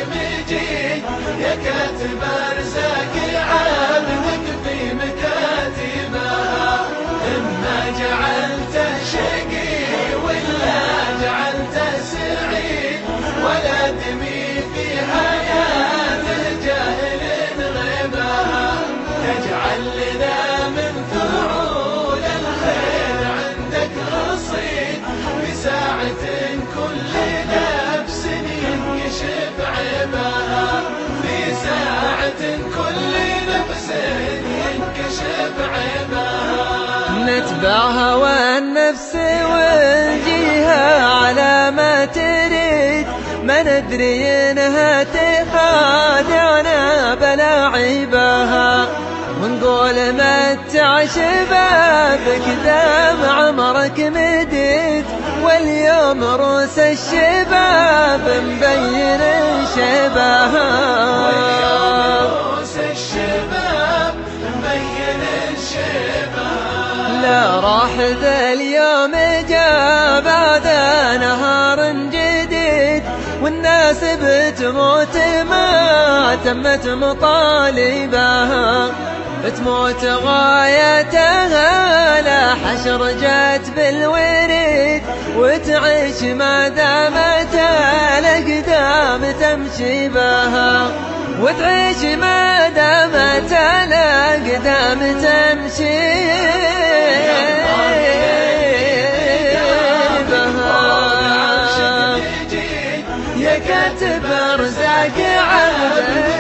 مجيد يا كاتب ارزاق عبدك في مكاتبها، اما جعلته شقي ولا جعلته سعيد، ولا دمي في حياته جاهل غيبها، تجعل لنا من فعول الخير عندك رصيد، بساعة كل نفس ينكشف عيبها، في ساعة كل نفس ينكشف عيبها. نتبعها والنفس ونجيها على ما تريد، ما ندري انها تخادعنا بلاعيبها، ونقول متع شبابك دام عمرك مديد، واليوم روس الشباب مبين شبابها، روس الشباب مبين شبابها. لا راح ذا اليوم جاء بعد نهار جديد، والناس بتموت ما تمت مطالبها، بتموت غايتها لا حشر جات بالوريد، وتعيش ما دامت الأقدام تمشي بها، وتعيش ما دامت الأقدام تمشي بها. يا كاتب ارزاق عبدك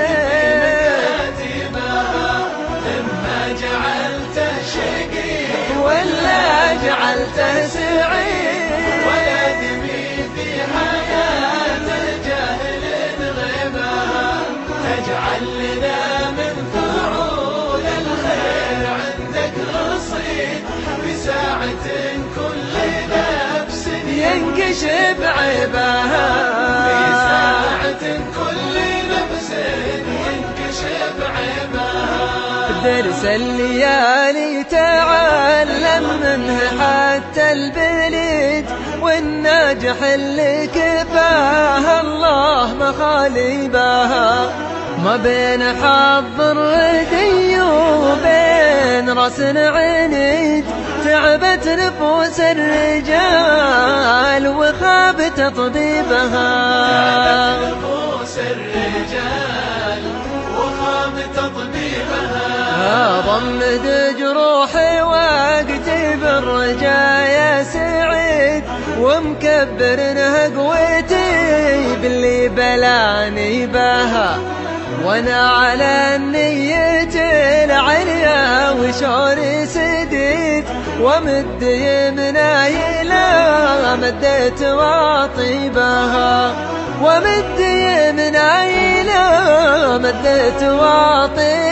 ولا جعلته سعيد، ولا دمي في حياته جاهل غيبها، تجعل لنا من فعول الخير عندك رصيد، بساعة كل نفس ينكشف عيبها، بساعة كل نفس ينكشف عيبها. درس الليالي تعلم منه حتى البليد، والناجح اللي كفاها الله مخالبها، ما بين حظ ردي وبين راس عنيد، تعبت نفوس الرجال وخاب تطبيبها، تعبت نفوس الرجال وخاب تطبيبها، ضمد جروحي واقتي بالرجا يا سعيد، ومكبرنها قوتي باللي بلاني بها، وانا على النية العليا وشعوري سديد، ومد يمناي لا مديت واطيبها، ومد يمناي لا مديت واطيبها.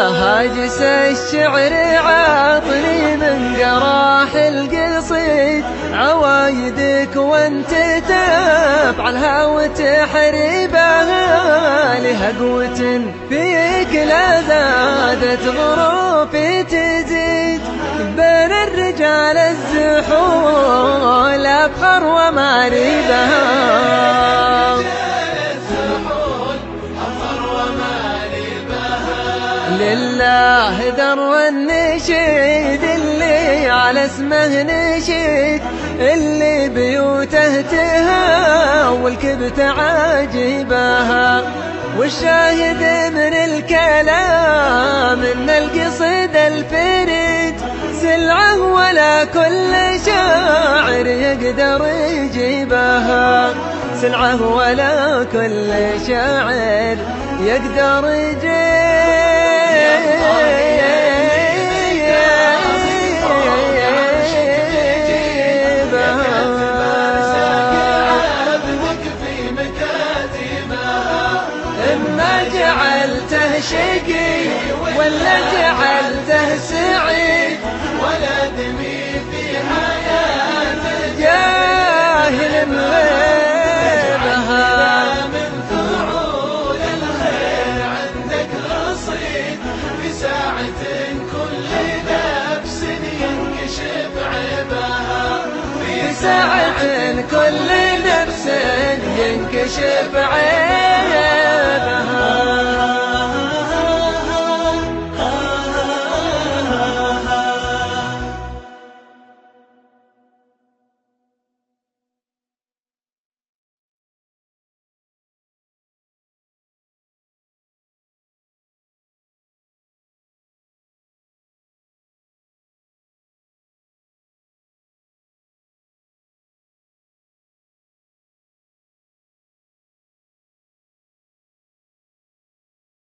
هاجس الشعر عاطني من جراح القصيد، عوايدك وانت تفعلها وتحريبها، لها قوة فيك لا زادت غروفي تزيد، بين الرجال الزحول أبخر وماريبها، لله در النشيد اللي على اسمه نشيد، اللي بيوته تهاول كبت عاجبها، والشاهد من الكلام إن القصيدة الفريد سلعة ولا كل شاعر يقدر يجيبها، سلعة ولا كل شاعر يقدر إما جعلته شقي ولا جعلته سعيد، ولا دمي في حياته جاهل